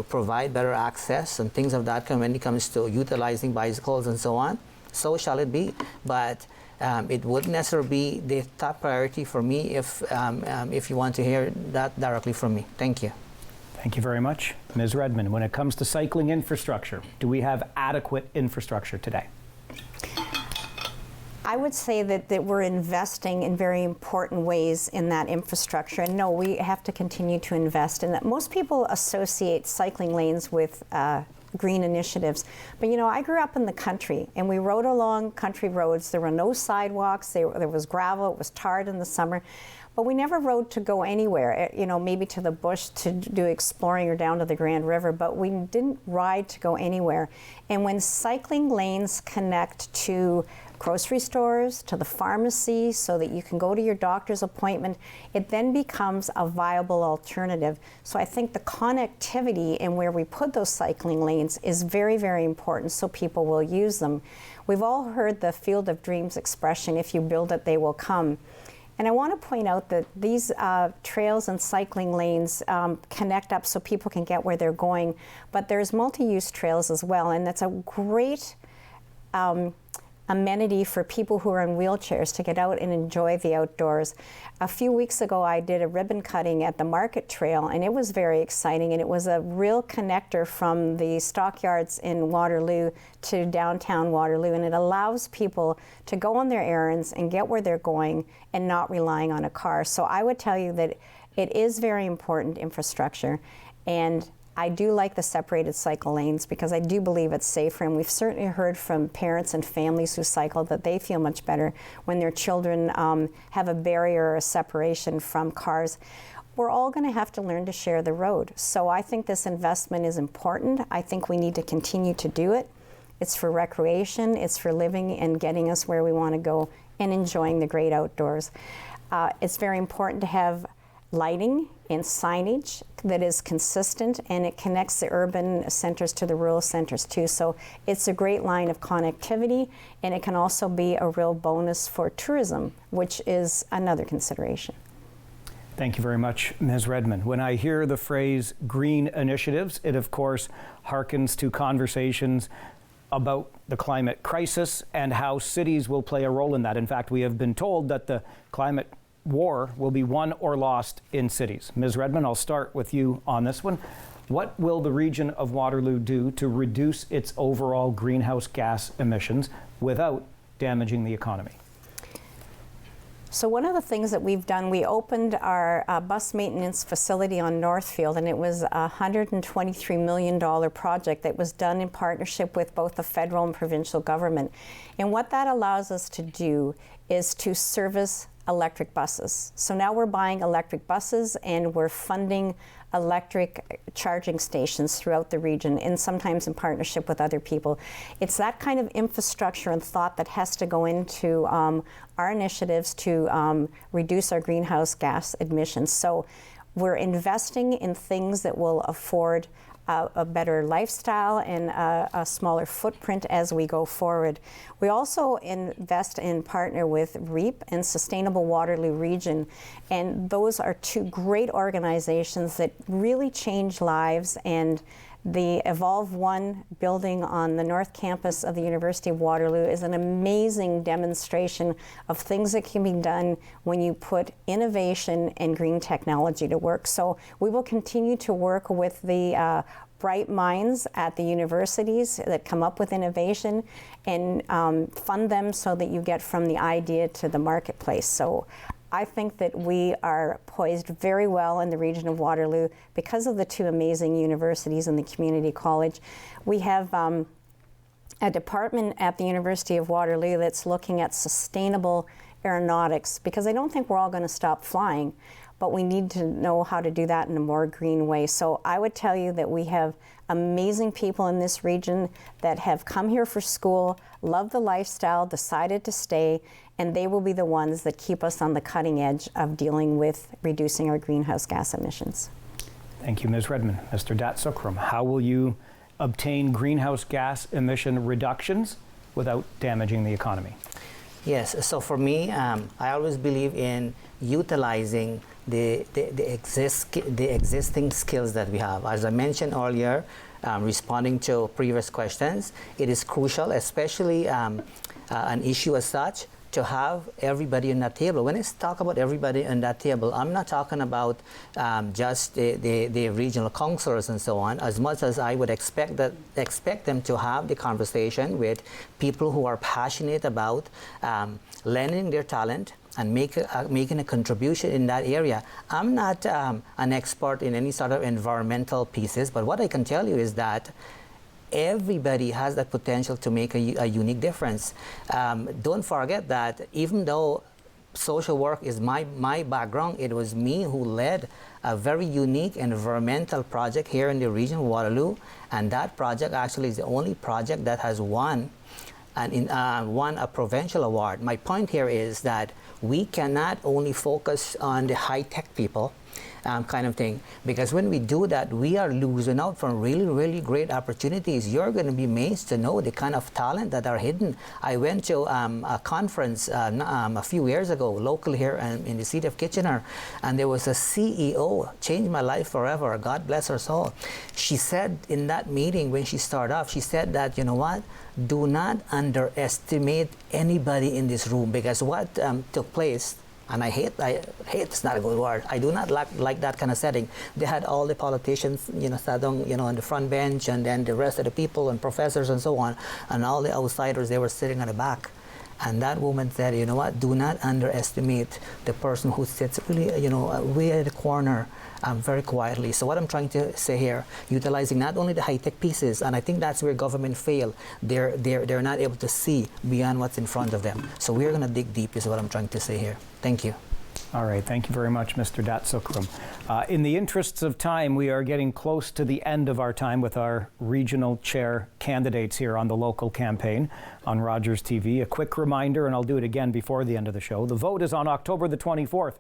[SPEAKER 4] provide better access and things of that kind when it comes to utilizing bicycles and so on, so shall it be. But it wouldn't necessarily be the top priority for me if you want to hear that directly from me. Thank you.
[SPEAKER 2] Thank you very much. Ms. Redmond, when it comes to cycling infrastructure, do we have adequate infrastructure today?
[SPEAKER 3] I would say that we're investing in very important ways in that infrastructure. And no, we have to continue to invest in that. Most people associate cycling lanes with green initiatives. But you know, I grew up in the country, and we rode along country roads. There were no sidewalks. There was gravel. It was tarred in the summer. But we never rode to go anywhere, you know, maybe to the bush to do exploring or down to the Grand River, but we didn't ride to go anywhere. And when cycling lanes connect to grocery stores, to the pharmacy, so that you can go to your doctor's appointment, it then becomes a viable alternative. So I think the connectivity and where we put those cycling lanes is very, very important, so people will use them. We've all heard the Field of Dreams expression, if you build it, they will come. And I want to point out that these trails and cycling lanes connect up so people can get where they're going, but there's multi-use trails as well, and that's a great amenity for people who are in wheelchairs to get out and enjoy the outdoors. A few weeks ago, I did a ribbon cutting at the Market Trail, and it was very exciting, and it was a real connector from the stockyards in Waterloo to downtown Waterloo, and it allows people to go on their errands and get where they're going and not relying on a car. So I would tell you that it is very important infrastructure, and I do like the separated cycle lanes because I do believe it's safer, and we've certainly heard from parents and families who cycle that they feel much better when their children have a barrier or a separation from cars. We're all going to have to learn to share the road. So I think this investment is important. I think we need to continue to do it. It's for recreation, it's for living and getting us where we want to go and enjoying the great outdoors. It's very important to have lighting and signage that is consistent, and it connects the urban centers to the rural centers too. So it's a great line of connectivity, and it can also be a real bonus for tourism, which is another consideration.
[SPEAKER 2] Thank you very much, Ms. Redmond. When I hear the phrase green initiatives, it of course harkens to conversations about the climate crisis and how cities will play a role in that. In fact, we have been told that the climate war will be won or lost in cities. Ms. Redmond, I'll start with you on this one. What will the region of Waterloo do to reduce its overall greenhouse gas emissions without damaging the economy?
[SPEAKER 3] So one of the things that we've done, we opened our bus maintenance facility on Northfield, and it was a $123 million project that was done in partnership with both the federal and provincial government. And what that allows us to do is to service electric buses. So now we're buying electric buses, and we're funding electric charging stations throughout the region, and sometimes in partnership with other people. It's that kind of infrastructure and thought that has to go into our initiatives to reduce our greenhouse gas emissions. So we're investing in things that will afford a better lifestyle and a smaller footprint as we go forward. We also invest and partner with REAP and Sustainable Waterloo Region, and those are two great organizations that really change lives. And the Evolve One building on the North Campus of the University of Waterloo is an amazing demonstration of things that can be done when you put innovation and green technology to work. So we will continue to work with the bright minds at the universities that come up with innovation and fund them so that you get from the idea to the marketplace. So I think that we are poised very well in the region of Waterloo because of the two amazing universities and the community college. We have a department at the University of Waterloo that's looking at sustainable aeronautics, because I don't think we're all going to stop flying, but we need to know how to do that in a more green way. So I would tell you that we have amazing people in this region that have come here for school, love the lifestyle, decided to stay, and they will be the ones that keep us on the cutting edge of dealing with reducing our greenhouse gas emissions.
[SPEAKER 2] Thank you, Ms. Redmond. Mr. Datsukram, how will you obtain greenhouse gas emission reductions without damaging the economy?
[SPEAKER 4] Yes, so for me, I always believe in utilizing the existing skills that we have. As I mentioned earlier, responding to previous questions, it is crucial, especially an issue as such, to have everybody on that table. When I talk about everybody on that table, I'm not talking about just the regional councillors and so on, as much as I would expect them to have the conversation with people who are passionate about lending their talent and making a contribution in that area. I'm not an expert in any sort of environmental pieces, but what I can tell you is that everybody has that potential to make a unique difference. Don't forget that even though social work is my background, it was me who led a very unique environmental project here in the region of Waterloo, and that project actually is the only project that has won a provincial award. My point here is that we cannot only focus on the high-tech people, kind of thing, because when we do that, we are losing out from really, really great opportunities. You're going to be amazed to know the kind of talent that are hidden. I went to a conference a few years ago, locally here in the city of Kitchener, and there was a CEO, changed my life forever, God bless her soul. She said in that meeting when she started off, she said that, you know what, do not underestimate anybody in this room, because what took place, and I hate, it's not a good word, I do not like that kind of setting. They had all the politicians, sat on, on the front bench, and then the rest of the people and professors and so on, and all the outsiders, they were sitting at the back. And that woman said, you know what, do not underestimate the person who sits really, way at the corner, very quietly. So what I'm trying to say here, utilizing not only the high-tech pieces, and I think that's where government fail, they're not able to see beyond what's in front of them. So we're going to dig deep is what I'm trying to say here. Thank you.
[SPEAKER 2] All right, thank you very much, Mr. Datsukram. In the interests of time, we are getting close to the end of our time with our regional chair candidates here on the local campaign on Rogers TV. A quick reminder, and I'll do it again before the end of the show, the vote is on October the 24th,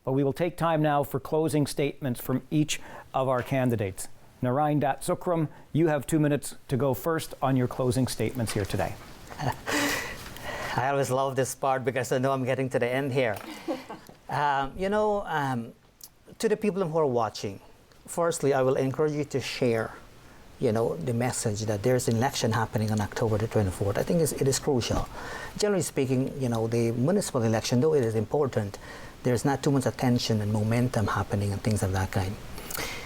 [SPEAKER 2] but we will take time now for closing statements from each of our candidates. Narayan Datsukram, you have 2 minutes to go first on your closing statements here today.
[SPEAKER 4] I always love this part because I know I'm getting to the end here. To the people who are watching, firstly, I will encourage you to share, the message that there's an election happening on October the 24th. I think it is crucial. Generally speaking, the municipal election, though it is important, there's not too much attention and momentum happening and things of that kind.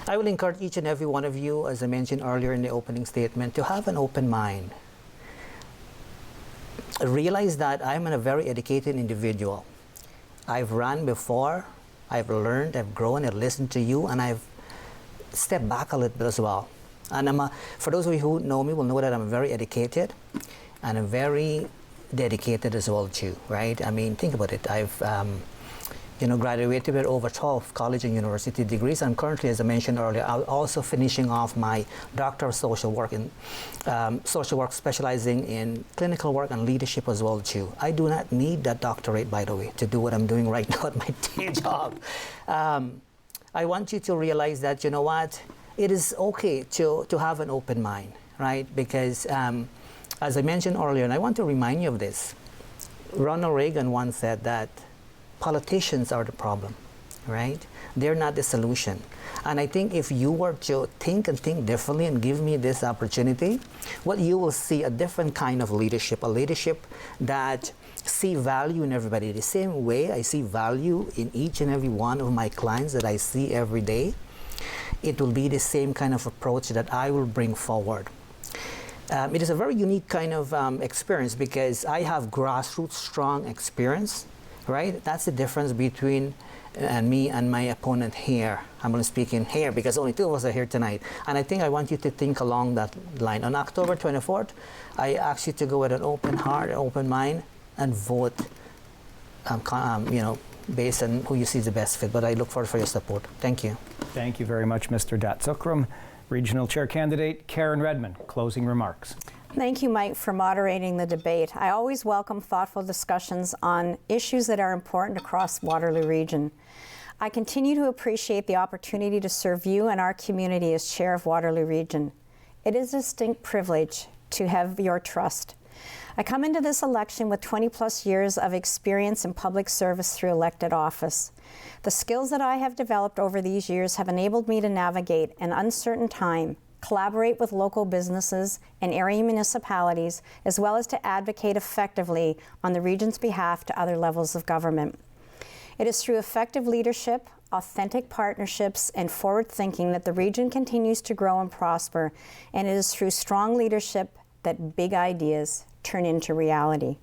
[SPEAKER 4] I will encourage each and every one of you, as I mentioned earlier in the opening statement, to have an open mind. Realize that I'm a very educated individual. I've run before, I've learned, I've grown, I've listened to you, and I've stepped back a little bit as well. And for those of you who know me will know that I'm very educated, and I'm very dedicated as well too, right? I mean, think about it. I've graduated with over 12 college and university degrees. I'm currently, as I mentioned earlier, I'm also finishing off my Doctor of Social Work in social work, specializing in clinical work and leadership as well too. I do not need that doctorate, by the way, to do what I'm doing right now at my day job. I want you to realize that, it is okay to have an open mind, right? Because as I mentioned earlier, and I want to remind you of this, Ronald Reagan once said that politicians are the problem, right? They're not the solution. And I think if you were to think differently and give me this opportunity, what you will see a different kind of leadership, a leadership that see value in everybody. The same way I see value in each and every one of my clients that I see every day, it will be the same kind of approach that I will bring forward. It is a very unique kind of experience because I have grassroots strong experience right? That's the difference between me and my opponent here. I'm only speaking here because only two of us are here tonight. And I think I want you to think along that line. On October 24th, I ask you to go with an open heart, an open mind, and vote, based on who you see the best fit. But I look forward for your support. Thank you.
[SPEAKER 2] Thank you very much, Mr. Datsukram. Regional Chair Candidate Karen Redmond, closing remarks.
[SPEAKER 3] Thank you, Mike, for moderating the debate. I always welcome thoughtful discussions on issues that are important across Waterloo Region. I continue to appreciate the opportunity to serve you and our community as Chair of Waterloo Region. It is a distinct privilege to have your trust. I come into this election with 20+ years of experience in public service through elected office. The skills that I have developed over these years have enabled me to navigate an uncertain time, collaborate with local businesses and area municipalities, as well as to advocate effectively on the region's behalf to other levels of government. It is through effective leadership, authentic partnerships, and forward thinking that the region continues to grow and prosper, and it is through strong leadership that big ideas turn into reality.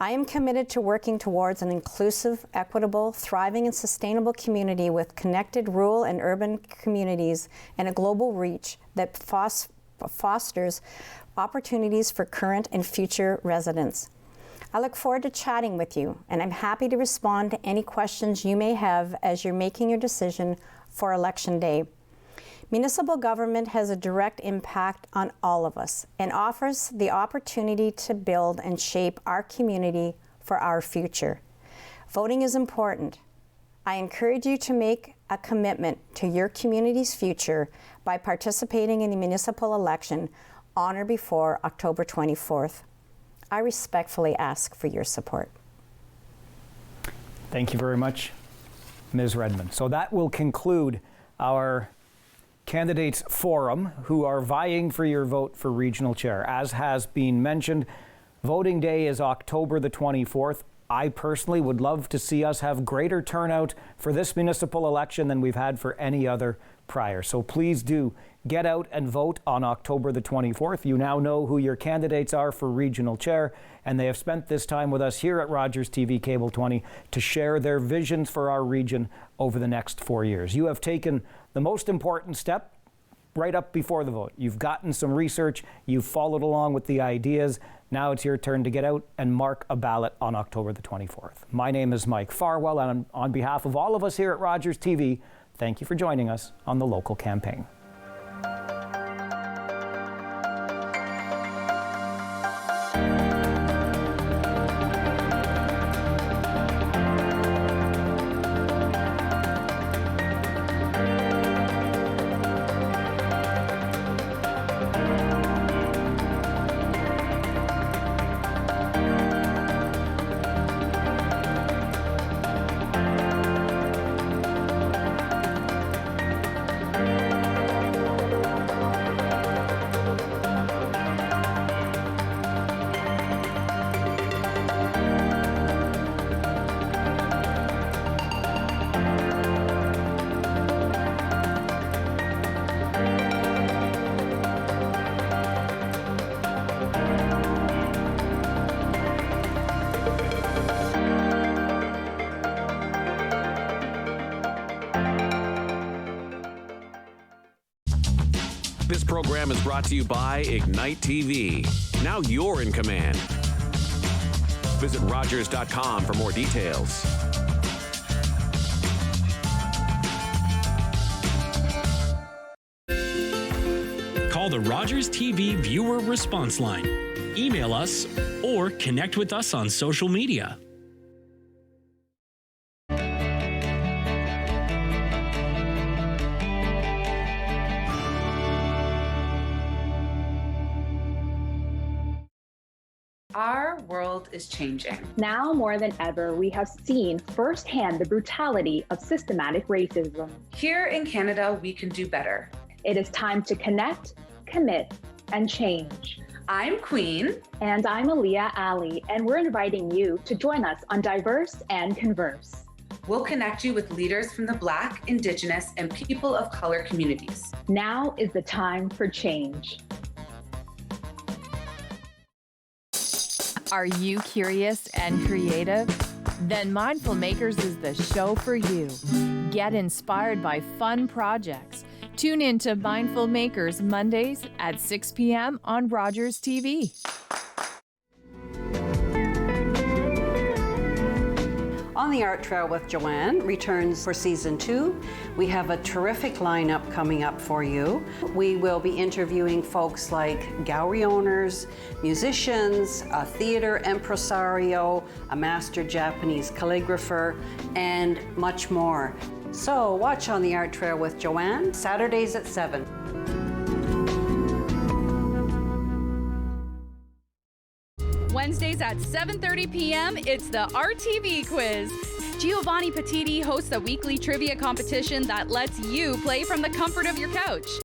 [SPEAKER 3] I am committed to working towards an inclusive, equitable, thriving, and sustainable community with connected rural and urban communities and a global reach that fosters opportunities for current and future residents. I look forward to chatting with you, and I'm happy to respond to any questions you may have as you're making your decision for Election Day. Municipal government has a direct impact on all of us and offers the opportunity to build and shape our community for our future. Voting is important. I encourage you to make a commitment to your community's future by participating in the municipal election on or before October 24th. I respectfully ask for your support.
[SPEAKER 2] Thank you very much, Ms. Redmond. So that will conclude our candidates forum who are vying for your vote for regional chair. As has been mentioned, voting day is October the 24th. I personally would love to see us have greater turnout for this municipal election than we've had for any other prior. So please do get out and vote on October the 24th. You now know who your candidates are for regional chair, and they have spent this time with us here at Rogers TV Cable 20 to share their visions for our region over the next 4 years. You have taken the most important step right up before the vote. You've gotten some research, you've followed along with the ideas. Now it's your turn to get out and mark a ballot on October the 24th. My name is Mike Farwell, and on behalf of all of us here at Rogers TV, thank you for joining us on the local campaign.
[SPEAKER 1] This program is brought to you by Ignite TV. Now you're in command. Visit Rogers.com for more details. Call the Rogers TV viewer response line. Email us or connect with us on social media.
[SPEAKER 5] Our world is changing.
[SPEAKER 6] Now more than ever, we have seen firsthand the brutality of systematic racism.
[SPEAKER 5] Here in Canada, we can do better.
[SPEAKER 6] It is time to connect, commit, and change.
[SPEAKER 5] I'm Queen.
[SPEAKER 6] And I'm Aaliyah Ali, and we're inviting you to join us on Diverse and Converse.
[SPEAKER 5] We'll connect you with leaders from the Black, Indigenous, and people of color communities.
[SPEAKER 6] Now is the time for change.
[SPEAKER 7] Are you curious and creative? Then Mindful Makers is the show for you. Get inspired by fun projects. Tune in to Mindful Makers Mondays at 6 p.m. on Rogers TV.
[SPEAKER 8] On the Art Trail with Joanne returns for season 2. We have a terrific lineup coming up for you. We will be interviewing folks like gallery owners, musicians, a theater impresario, a master Japanese calligrapher, and much more. So watch On the Art Trail with Joanne, Saturdays at 7.
[SPEAKER 9] Wednesdays at 7:30 p.m., it's the RTV quiz. Giovanni Petiti hosts a weekly trivia competition that lets you play from the comfort of your couch.